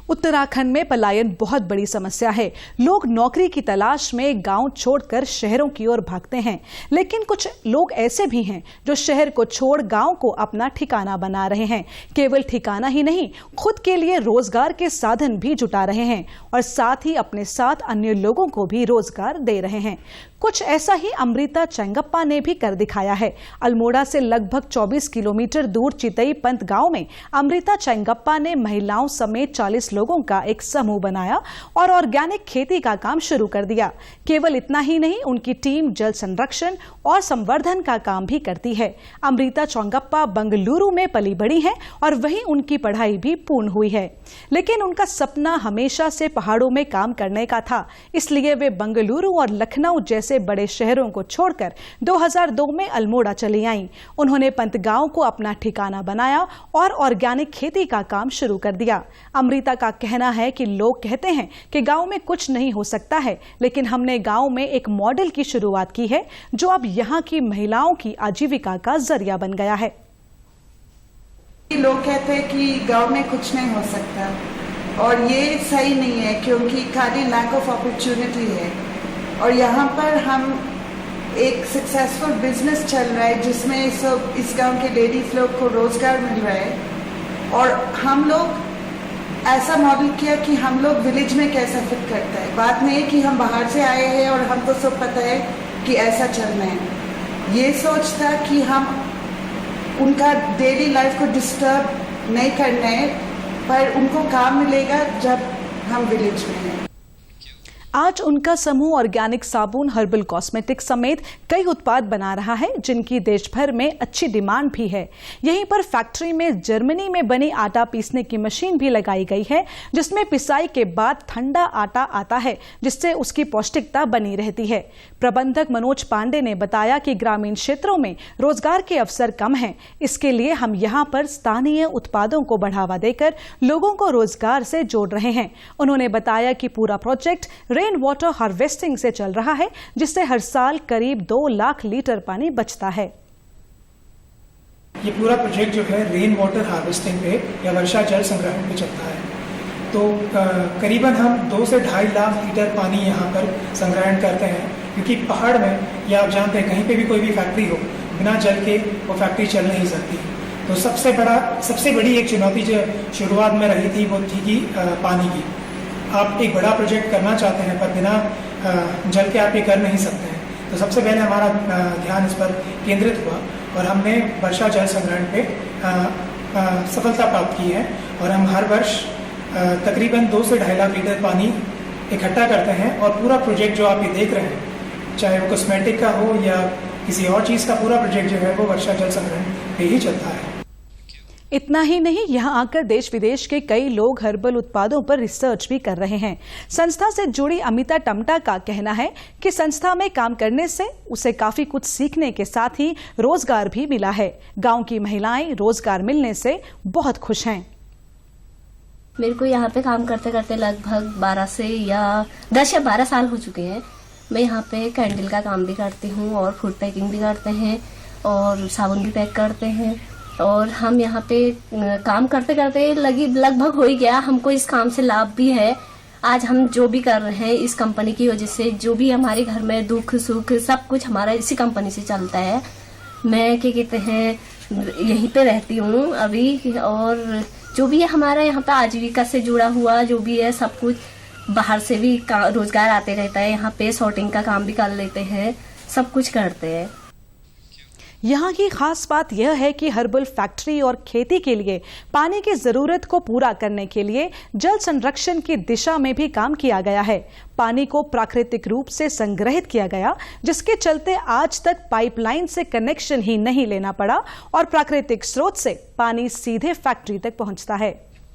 उत्तराखंड में पलायन बहुत बड़ी समस्या है। लोग नौकरी की तलाश में गांव छोड़कर शहरों की ओर भागते हैं, लेकिन कुछ लोग ऐसे भी हैं जो शहर को छोड़ गांव को अपना ठिकाना बना रहे हैं। केवल ठिकाना ही नहीं, खुद के लिए रोजगार के साधन भी जुटा रहे हैं और साथ ही अपने साथ अन्य लोगों को भी रोजगार दे रहे हैं। कुछ ऐसा ही अमृता चेंगप्पा ने भी कर दिखाया है। अल्मोड़ा से लगभग 24 किलोमीटर दूर चितई पंत गांव में अमृता चेंगप्पा ने महिलाओं समेत 40 लोगों का एक समूह बनाया और ऑर्गेनिक खेती का काम शुरू कर दिया। केवल इतना ही नहीं, उनकी टीम जल संरक्षण और संवर्धन का काम भी करती है। अमृता चेंगप्पा बंगलुरु में पली बड़ी हैं और वहीं उनकी पढ़ाई भी पूर्ण हुई है, लेकिन उनका सपना हमेशा से पहाड़ों में काम करने का था। इसलिए वे बंगलुरु और लखनऊ जैसे बड़े शहरों को छोड़कर 2002 में अल्मोड़ा चली आईं। उन्होंने पंत गांव को अपना ठिकाना बनाया और ऑर्गेनिक खेती का काम शुरू कर दिया। अमृता का कहना है कि लोग कहते हैं कि गांव में कुछ नहीं हो सकता है, लेकिन हमने गांव में एक मॉडल की शुरुआत की है जो अब यहां की महिलाओं की आजीविका का जरिया बन गया है। लोग कहते हैं कि गांव में कुछ नहीं हो सकता और ये सही नहीं है, क्योंकि खाली लैक ऑफ अपॉर्चुनिटी है। और यहाँ पर हम एक सक्सेसफुल बिजनेस चल रहा है जिसमें सब इस गांव के लेडीज लोग को रोजगार मिल रहा है। और हम लोग ऐसा मॉडल किया कि हम लोग विलेज में कैसा फिट करता है। बात नहीं है कि हम बाहर से आए हैं और हमको सब पता है कि ऐसा चलना है। ये सोच था कि हम उनका डेली लाइफ को डिस्टर्ब नहीं करना है, पर उनको काम मिलेगा जब हम विलेज में हैं। आज उनका समूह ऑर्गेनिक साबुन, हर्बल कॉस्मेटिक समेत कई उत्पाद बना रहा है जिनकी देश भर में अच्छी डिमांड भी है। यहीं पर फैक्ट्री में जर्मनी में बनी आटा पीसने की मशीन भी लगाई गई है, जिसमें पिसाई के बाद ठंडा आटा आता है, जिससे उसकी पौष्टिकता बनी रहती है। प्रबंधक मनोज पांडे ने बताया कि ग्रामीण क्षेत्रों में रोजगार के अवसर कम हैं, इसके लिए हम यहाँ पर स्थानीय उत्पादों को बढ़ावा देकर लोगों को रोजगार से जोड़ रहे हैं। उन्होंने बताया कि पूरा प्रोजेक्ट रेन वाटर हार्वेस्टिंग से चल रहा है, जिससे हर साल करीब 2 लाख लीटर पानी बचता है। ये पूरा प्रोजेक्ट जो है रेन वाटर हार्वेस्टिंग पे या वर्षा जल संग्रहण पे चलता है। तो करीबन हम 2 से 2.5 लाख लीटर पानी यहाँ पर संग्रहण करते हैं, क्योंकि पहाड़ में या आप जानते हैं कहीं पे भी कोई भी फैक्ट्री हो, बिना जल के वो फैक्ट्री चल नहीं सकती। तो सबसे बड़ी एक चुनौती जो शुरुआत में रही थी वो थी कि पानी की। आप एक बड़ा प्रोजेक्ट करना चाहते हैं पर बिना जल के आप ये कर नहीं सकते हैं। तो सबसे पहले हमारा ध्यान इस पर केंद्रित हुआ और हमने वर्षा जल संग्रहण पे सफलता प्राप्त की है। और हम हर वर्ष तकरीबन 2 से 2.5 लाख लीटर पानी इकट्ठा करते हैं और पूरा प्रोजेक्ट जो आप ये देख रहे हैं, चाहे वो कॉस्मेटिक का हो या किसी और चीज़ का, पूरा प्रोजेक्ट जो है वो वर्षा जल संग्रहण पे ही चलता है। इतना ही नहीं, यहाँ आकर देश विदेश के कई लोग हर्बल उत्पादों पर रिसर्च भी कर रहे हैं। संस्था से जुड़ी अमिता टमटा का कहना है कि संस्था में काम करने से उसे काफी कुछ सीखने के साथ ही रोजगार भी मिला है। गांव की महिलाएं रोजगार मिलने से बहुत खुश हैं। मेरे को यहाँ पे काम करते करते लगभग 10 या 12 साल हो चुके हैं। मैं यहाँ पे कैंडल का काम भी करती हूँ और फूड पैकिंग भी करते हैं और साबुन भी पैक करते हैं। और हम यहाँ पे काम करते करते लगभग हो ही गया, हमको इस काम से लाभ भी है। आज हम जो भी कर रहे हैं इस कंपनी की वजह से, जो भी हमारे घर में दुख सुख सब कुछ हमारा इसी कंपनी से चलता है। मैं क्या कहते हैं यहीं पे रहती हूँ अभी, और जो भी है हमारा यहाँ पे आजीविका से जुड़ा हुआ जो भी है सब कुछ, बाहर से भी रोजगार आते रहता है। यहाँ पे सॉर्टिंग का काम भी कर लेते हैं, सब कुछ करते हैं। यहाँ की खास बात यह है कि हर्बल फैक्ट्री और खेती के लिए पानी की जरूरत को पूरा करने के लिए जल संरक्षण की दिशा में भी काम किया गया है। पानी को प्राकृतिक रूप से संग्रहित किया गया, जिसके चलते आज तक पाइपलाइन से कनेक्शन ही नहीं लेना पड़ा और प्राकृतिक स्रोत से पानी सीधे फैक्ट्री तक पहुंचता है।